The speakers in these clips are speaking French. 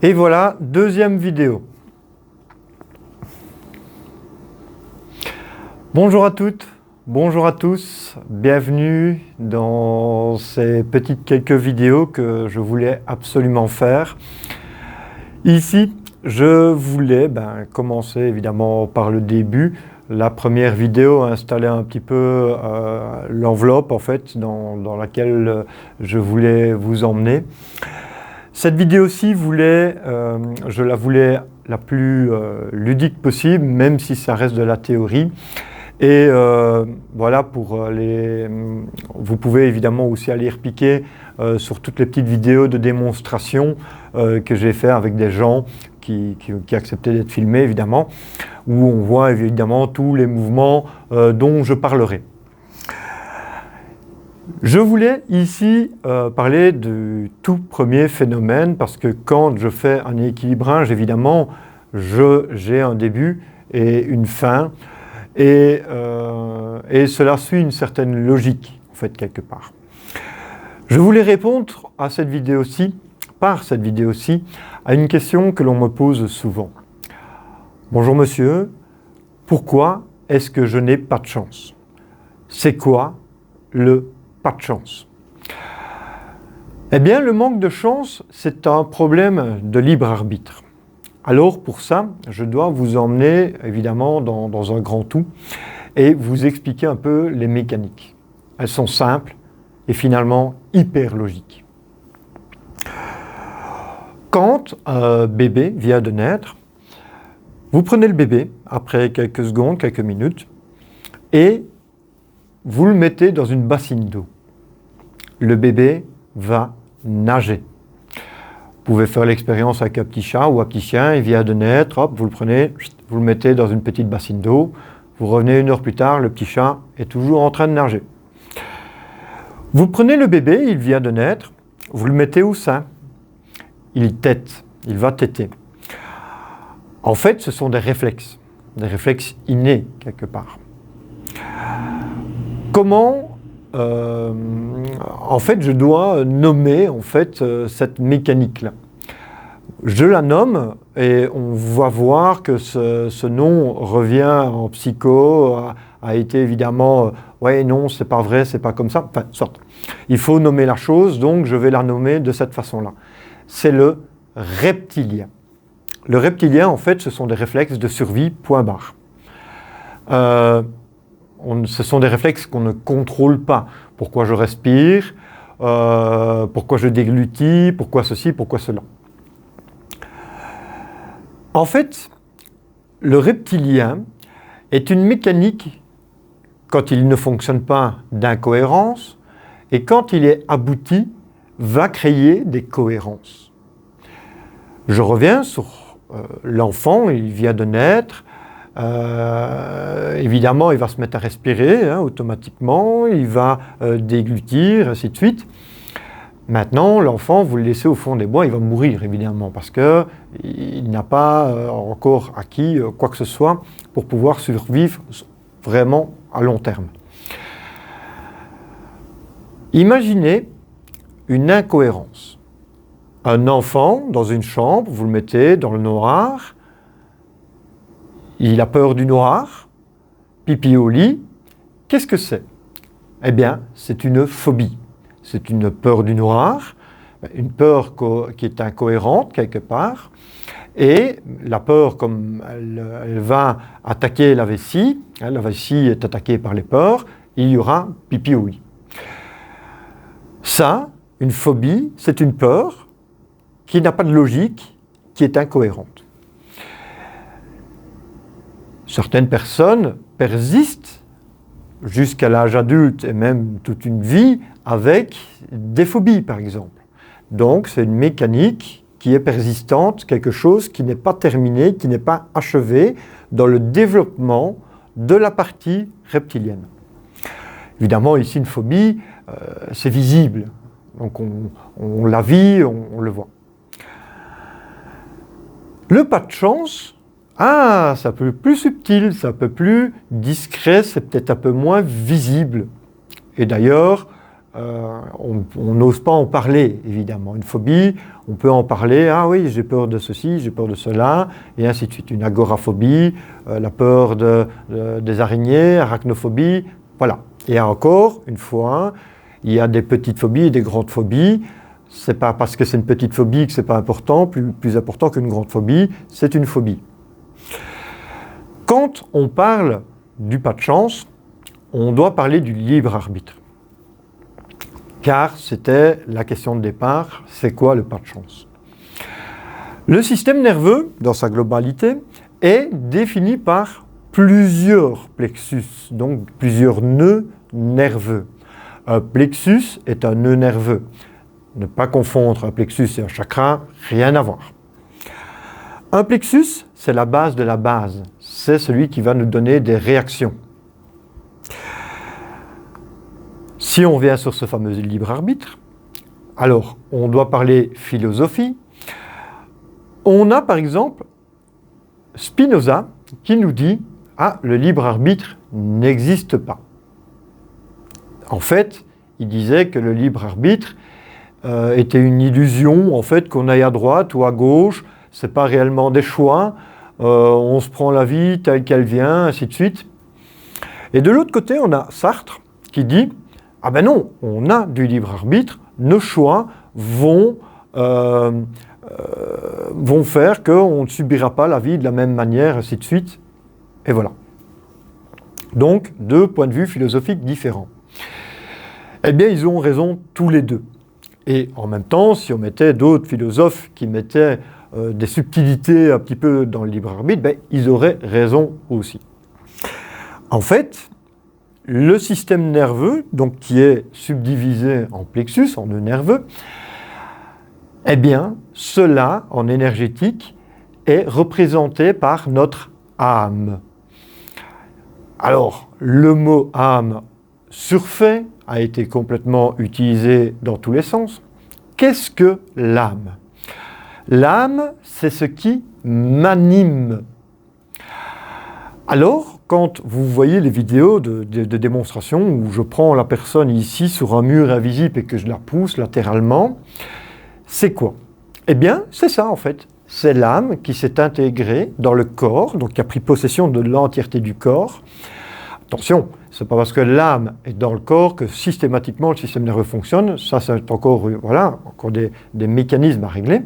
Et voilà, deuxième vidéo. Bonjour à toutes, bonjour à tous, bienvenue dans ces petites quelques vidéos que je voulais absolument faire. Ici, je voulais commencer évidemment par le début. La première vidéo, installer un petit peu l'enveloppe en fait dans laquelle je voulais vous emmener. Cette vidéo-ci, je la voulais la plus ludique possible, même si ça reste de la théorie. Et voilà, vous pouvez évidemment aussi aller repiquer sur toutes les petites vidéos de démonstration que j'ai fait avec des gens qui acceptaient d'être filmés, évidemment, où on voit évidemment tous les mouvements dont je parlerai. Je voulais ici parler du tout premier phénomène, parce que quand je fais un équilibrage, évidemment, j'ai un début et une fin, et cela suit une certaine logique, en fait, quelque part. Je voulais répondre à cette vidéo-ci, à une question que l'on me pose souvent. Bonjour monsieur, pourquoi est-ce que je n'ai pas de chance? C'est quoi le pas de chance? Eh bien, le manque de chance, c'est un problème de libre arbitre. Alors, pour ça, je dois vous emmener, évidemment, dans un grand tout et vous expliquer un peu les mécaniques. Elles sont simples et finalement hyper logiques. Quand un bébé vient de naître, vous prenez le bébé, après quelques secondes, quelques minutes, et vous le mettez dans une bassine d'eau. Le bébé va nager. Vous pouvez faire l'expérience avec un petit chat ou un petit chien, il vient de naître, hop, vous le prenez, vous le mettez dans une petite bassine d'eau, vous revenez une heure plus tard, le petit chat est toujours en train de nager. Vous prenez le bébé, il vient de naître, vous le mettez au sein, il tète, il va téter. En fait, ce sont des réflexes innés quelque part. Comment en fait, je dois nommer en fait cette mécanique-là. Je la nomme et on va voir que ce nom revient en psycho, a été évidemment ouais, non, c'est pas vrai, c'est pas comme ça. Enfin, soit. Il faut nommer la chose, donc je vais la nommer de cette façon-là. C'est le reptilien. Le reptilien, en fait, ce sont des réflexes de survie, point barre. Ce sont des réflexes qu'on ne contrôle pas. Pourquoi je respire, pourquoi je déglutis, pourquoi ceci, pourquoi cela. En fait, le reptilien est une mécanique, quand il ne fonctionne pas, d'incohérence, et quand il est abouti, va créer des cohérences. Je reviens sur l'enfant, il vient de naître. Évidemment, il va se mettre à respirer automatiquement, il va déglutir, ainsi de suite. Maintenant, l'enfant, vous le laissez au fond des bois, il va mourir évidemment parce qu'il n'a pas encore acquis quoi que ce soit pour pouvoir survivre vraiment à long terme. Imaginez une incohérence. Un enfant dans une chambre, vous le mettez dans le noir. Il a peur du noir, pipi au lit. Qu'est-ce que c'est? Eh bien, c'est une phobie. C'est une peur du noir, une peur qui est incohérente quelque part. Et la peur, comme elle va attaquer la vessie est attaquée par les peurs, il y aura pipi au lit. Ça, une phobie, c'est une peur qui n'a pas de logique, qui est incohérente. Certaines personnes persistent jusqu'à l'âge adulte et même toute une vie avec des phobies, par exemple. Donc, c'est une mécanique qui est persistante, quelque chose qui n'est pas terminé, qui n'est pas achevé dans le développement de la partie reptilienne. Évidemment, ici, une phobie, c'est visible. Donc, on la vit, on le voit. Le pas de chance, c'est un peu plus subtil, c'est un peu plus discret, c'est peut-être un peu moins visible. Et d'ailleurs, on n'ose pas en parler, évidemment. Une phobie, on peut en parler, ah oui, j'ai peur de ceci, j'ai peur de cela, et ainsi de suite. Une agoraphobie, la peur des araignées, arachnophobie, voilà. Et encore, une fois, il y a des petites phobies et des grandes phobies. C'est pas parce que c'est une petite phobie que c'est pas important, plus important qu'une grande phobie, c'est une phobie. Quand on parle du pas de chance, on doit parler du libre arbitre. Car c'était la question de départ, c'est quoi le pas de chance? Le système nerveux, dans sa globalité, est défini par plusieurs plexus, donc plusieurs nœuds nerveux. Un plexus est un nœud nerveux. Ne pas confondre un plexus et un chakra, rien à voir. Un plexus, c'est la base de la base. C'est celui qui va nous donner des réactions. Si on vient sur ce fameux libre arbitre, alors on doit parler philosophie. On a par exemple Spinoza qui nous dit « Ah, le libre arbitre n'existe pas ». En fait, il disait que le libre arbitre était une illusion, en fait, qu'on aille à droite ou à gauche, c'est pas réellement des choix, on se prend la vie telle qu'elle vient, ainsi de suite. Et de l'autre côté, on a Sartre qui dit « Ah ben non, on a du libre arbitre, nos choix vont faire qu'on ne subira pas la vie de la même manière, ainsi de suite. » Et voilà. Donc, deux points de vue philosophiques différents. Eh bien, ils ont raison tous les deux. Et en même temps, si on mettait d'autres philosophes qui mettaient des subtilités un petit peu dans le libre arbitre, ben, ils auraient raison aussi. En fait, le système nerveux, donc qui est subdivisé en plexus, en nœuds nerveux, eh bien, cela, en énergétique, est représenté par notre âme. Alors, le mot âme surfait a été complètement utilisé dans tous les sens. Qu'est-ce que l'âme? L'âme, c'est ce qui m'anime. Alors, quand vous voyez les vidéos de démonstration où je prends la personne ici sur un mur invisible et que je la pousse latéralement, c'est quoi? Eh bien, c'est ça en fait. C'est l'âme qui s'est intégrée dans le corps, donc qui a pris possession de l'entièreté du corps. Attention, c'est pas parce que l'âme est dans le corps que systématiquement le système nerveux fonctionne. Ça, c'est encore, voilà, encore des mécanismes à régler.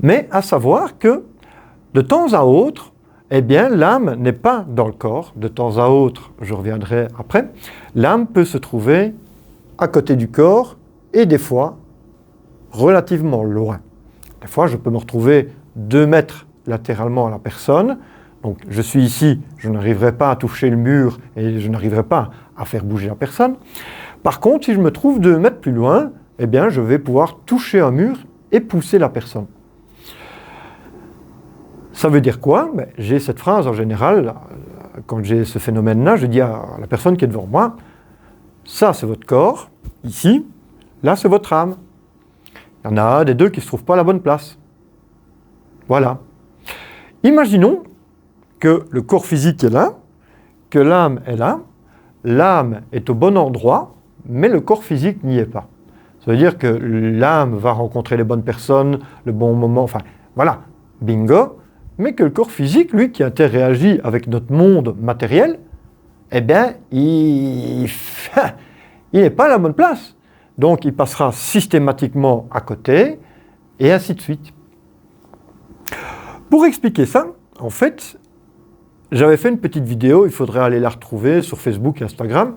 Mais à savoir que de temps à autre, eh bien, l'âme n'est pas dans le corps. De temps à autre, je reviendrai après, l'âme peut se trouver à côté du corps et des fois relativement loin. Des fois, je peux me retrouver 2 mètres latéralement à la personne. Donc, je suis ici, je n'arriverai pas à toucher le mur et je n'arriverai pas à faire bouger la personne. Par contre, si je me trouve 2 mètres plus loin, eh bien, je vais pouvoir toucher un mur et pousser la personne. Ça veut dire quoi? J'ai cette phrase en général, quand j'ai ce phénomène-là, je dis à la personne qui est devant moi, ça c'est votre corps, ici, là c'est votre âme. Il y en a un des deux qui ne se trouve pas à la bonne place. Voilà. Imaginons que le corps physique est là, que l'âme est là, l'âme est au bon endroit, mais le corps physique n'y est pas. Ça veut dire que l'âme va rencontrer les bonnes personnes, le bon moment, enfin voilà, bingo, mais que le corps physique, lui, qui interagit avec notre monde matériel, eh bien, il n'est pas à la bonne place. Donc, il passera systématiquement à côté, et ainsi de suite. Pour expliquer ça, en fait, j'avais fait une petite vidéo, il faudrait aller la retrouver sur Facebook et Instagram,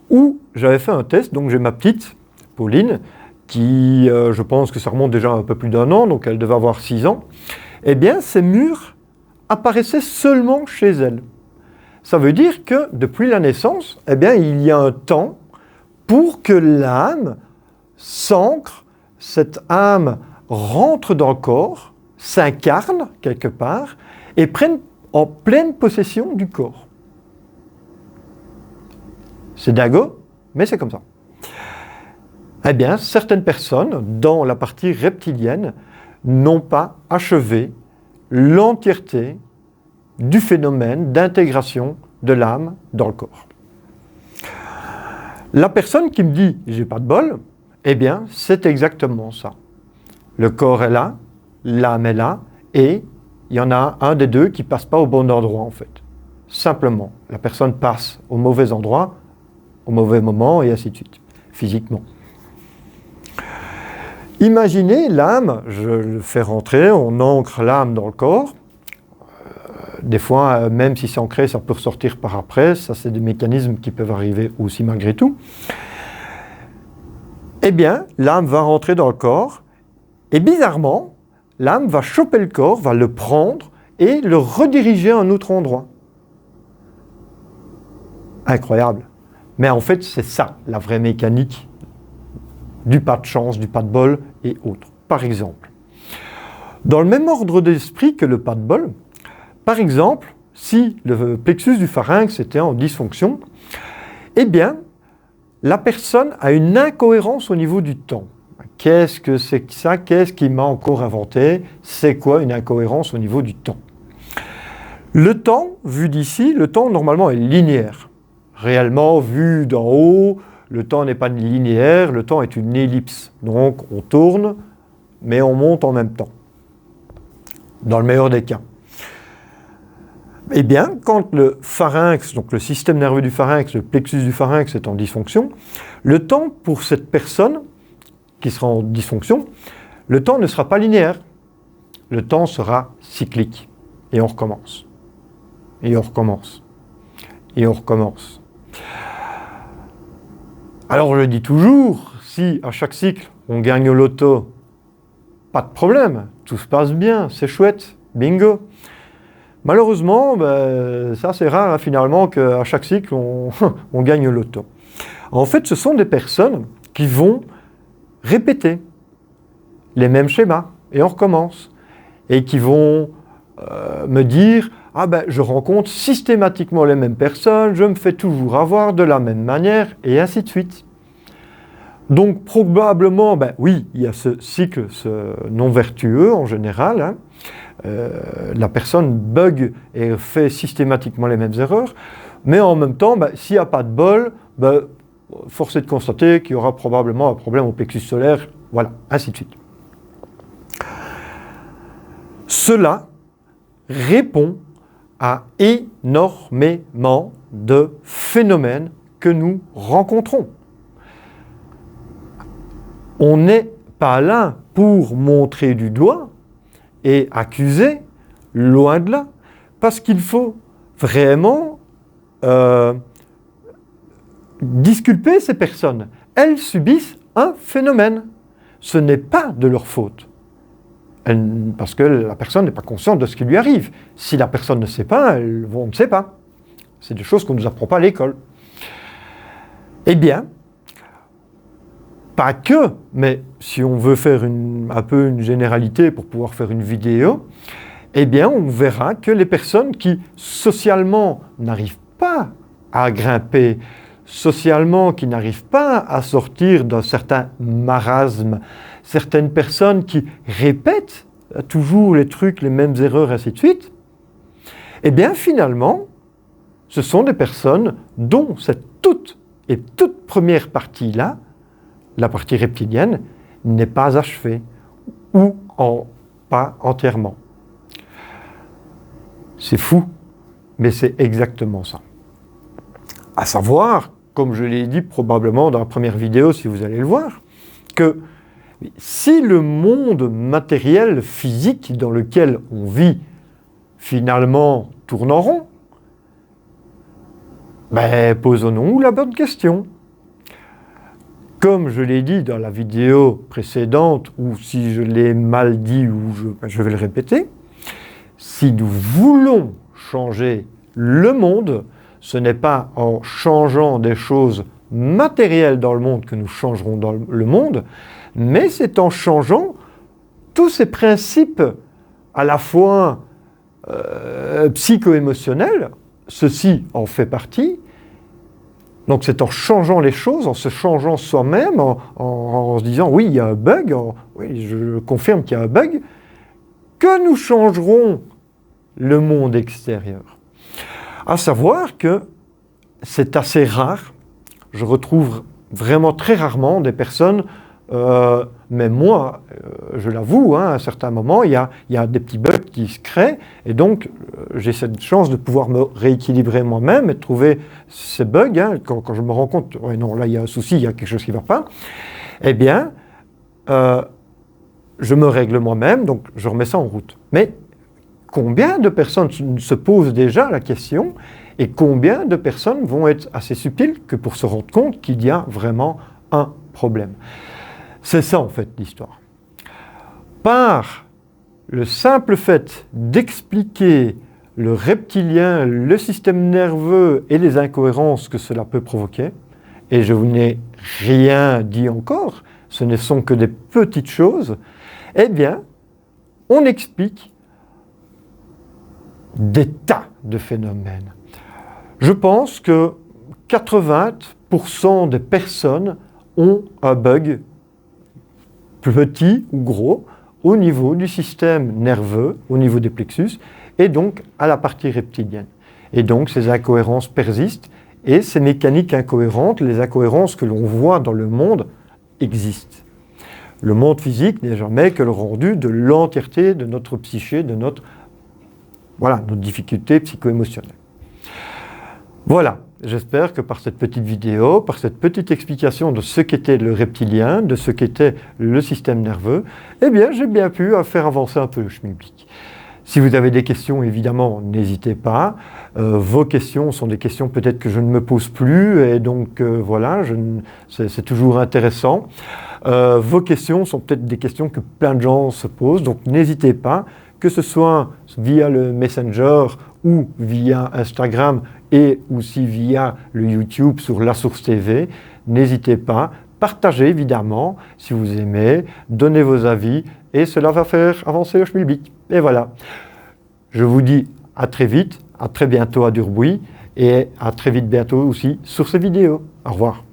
où j'avais fait un test, donc j'ai ma petite, Pauline, qui, je pense que ça remonte déjà un peu plus d'1 an, donc elle devait avoir 6 ans, eh bien, ces murs apparaissaient seulement chez elle. Ça veut dire que depuis la naissance, eh bien, il y a un temps pour que l'âme s'ancre, cette âme rentre dans le corps, s'incarne quelque part et prenne en pleine possession du corps. C'est dingo, mais c'est comme ça. Eh bien, certaines personnes, dans la partie reptilienne, n'ont pas achevé l'entièreté du phénomène d'intégration de l'âme dans le corps. La personne qui me dit « j'ai pas de bol », eh bien, c'est exactement ça. Le corps est là, l'âme est là, et il y en a un des deux qui ne passe pas au bon endroit, en fait. Simplement, la personne passe au mauvais endroit, au mauvais moment, et ainsi de suite, physiquement. Imaginez l'âme, je le fais rentrer, on ancre l'âme dans le corps. Des fois, même si c'est ancré, ça peut ressortir par après. Ça, c'est des mécanismes qui peuvent arriver aussi malgré tout. Eh bien, l'âme va rentrer dans le corps, et bizarrement, l'âme va choper le corps, va le prendre et le rediriger à un autre endroit. Incroyable. Mais en fait, c'est ça, la vraie mécanique du pas de chance, du pas de bol et autres. Par exemple, dans le même ordre d'esprit que le pas de bol, par exemple, si le plexus du pharynx était en dysfonction, eh bien, la personne a une incohérence au niveau du temps. Qu'est-ce que c'est que ça? Qu'est-ce qui m'a encore inventé? C'est quoi une incohérence au niveau du temps? Le temps, vu d'ici, le temps normalement est linéaire. Réellement, vu d'en haut, le temps n'est pas linéaire, le temps est une ellipse. Donc, on tourne, mais on monte en même temps. Dans le meilleur des cas. Eh bien, quand le pharynx, donc le système nerveux du pharynx, le plexus du pharynx est en dysfonction, le temps pour cette personne qui sera en dysfonction, le temps ne sera pas linéaire. Le temps sera cyclique. Et on recommence. Et on recommence. Et on recommence. Alors je le dis toujours, si à chaque cycle on gagne au loto, pas de problème, tout se passe bien, c'est chouette, bingo. Malheureusement, ça c'est rare finalement qu'à chaque cycle on gagne au loto. En fait, ce sont des personnes qui vont répéter les mêmes schémas, et on recommence, et qui vont me dire « Ah je rencontre systématiquement les mêmes personnes, je me fais toujours avoir de la même manière, et ainsi de suite. » Donc probablement, oui, il y a ce cycle, ce non vertueux en général, hein. La personne bug et fait systématiquement les mêmes erreurs, mais en même temps, s'il n'y a pas de bol, force est de constater qu'il y aura probablement un problème au plexus solaire, voilà, ainsi de suite. Cela répond à énormément de phénomènes que nous rencontrons. On n'est pas là pour montrer du doigt et accuser, loin de là, parce qu'il faut vraiment disculper ces personnes. Elles subissent un phénomène. Ce n'est pas de leur faute. Parce que la personne n'est pas consciente de ce qui lui arrive. Si la personne ne sait pas, on ne sait pas. C'est des choses qu'on ne nous apprend pas à l'école. Eh bien, pas que, mais si on veut faire un peu une généralité pour pouvoir faire une vidéo, eh bien on verra que les personnes qui socialement n'arrivent pas à grimper, socialement qui n'arrivent pas à sortir d'un certain marasme, certaines personnes qui répètent toujours les trucs, les mêmes erreurs, ainsi de suite, eh bien finalement, ce sont des personnes dont cette toute première partie-là, la partie reptilienne, n'est pas achevée, ou pas entièrement. C'est fou, mais c'est exactement ça. À savoir, comme je l'ai dit probablement dans la première vidéo, si vous allez le voir, que si le monde matériel, physique dans lequel on vit, finalement tourne en rond, posons-nous la bonne question. Comme je l'ai dit dans la vidéo précédente, ou si je l'ai mal dit, ou je vais le répéter, si nous voulons changer le monde, ce n'est pas en changeant des choses matérielles dans le monde que nous changerons dans le monde, mais c'est en changeant tous ces principes à la fois psycho-émotionnels, ceci en fait partie. Donc c'est en changeant les choses, en se changeant soi-même, en se disant oui, il y a un bug, oui, je confirme qu'il y a un bug, que nous changerons le monde extérieur. À savoir que c'est assez rare, je retrouve vraiment très rarement des personnes, mais moi, je l'avoue, hein, à certains moments, il y a des petits bugs qui se créent, et donc j'ai cette chance de pouvoir me rééquilibrer moi-même et de trouver ces bugs, hein, quand je me rends compte, ouais, non, là il y a un souci, il y a quelque chose qui ne va pas, eh bien, je me règle moi-même, donc je remets ça en route. Mais combien de personnes se posent déjà la question, et combien de personnes vont être assez subtiles que pour se rendre compte qu'il y a vraiment un problème? C'est ça en fait l'histoire. Par le simple fait d'expliquer le reptilien, le système nerveux et les incohérences que cela peut provoquer, et je vous n'ai rien dit encore, ce ne sont que des petites choses, eh bien, on explique des tas de phénomènes. Je pense que 80% des personnes ont un bug, petit ou gros, au niveau du système nerveux, au niveau des plexus, et donc à la partie reptilienne. Et donc ces incohérences persistent, et ces mécaniques incohérentes, les incohérences que l'on voit dans le monde, existent. Le monde physique n'est jamais que le rendu de l'entièreté de notre psyché, de notre difficulté psycho-émotionnelle. Voilà, j'espère que par cette petite vidéo, par cette petite explication de ce qu'était le reptilien, de ce qu'était le système nerveux, eh bien j'ai bien pu faire avancer un peu le schmilblick. Si vous avez des questions, évidemment, n'hésitez pas. Vos questions sont des questions peut-être que je ne me pose plus, et donc voilà, c'est toujours intéressant. Vos questions sont peut-être des questions que plein de gens se posent, donc n'hésitez pas, que ce soit via le Messenger ou via Instagram et aussi via le YouTube sur La Source TV, n'hésitez pas, partagez évidemment si vous aimez, donnez vos avis et cela va faire avancer le schmilblick. Et voilà, je vous dis à très vite, à très bientôt à Durbuy et à très vite bientôt aussi sur ces vidéos. Au revoir.